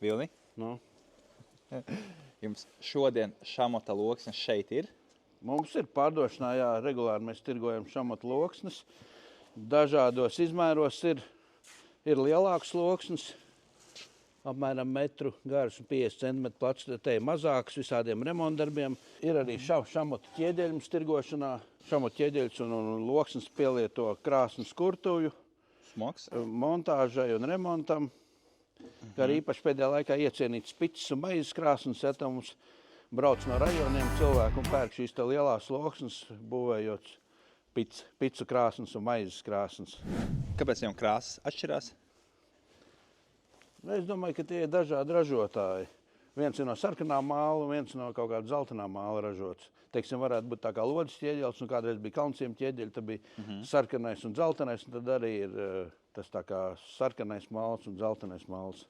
Vilni, Nu, jums šodien šamota loksnes šeit ir? mums ir pārdošanā, jā, regulāri mēs tirgojam šamata loksnes. Dažādos izmēros ir lielāks loksnes, apmēram metru garš un 50 cm plats, te ir mazāks visādiem remontdarbiem. Ir arī šamata ķieģeļi mums tirgošanā. Šamata ķieģeļus un loksnes pielieto krāsnes kurtuju, Smoks? montāžai un remontam. Kā arī īpaši pēdējā laikā iecienīts picis un maizes krāsnes, ja tā mums brauc no rajoniem cilvēku un pērk šīs te lielās loksnes, būvējot picu krāsnes un maizes krāsnes. Kāpēc viņam krāsas atšķirās? Es domāju, ka tie ir dažādi ražotāji. Viens ir no sarkanā māla, viens no kaut kāda zeltainā māla ražots. Teiksim, varētu būt tā kā lodes ķieģelis, un kādreiz bija kalnciem ķieģeļi, tad bija sarkanais un zeltainais, un tad arī ir tas tā kā sarkanais māls un zeltainais māls.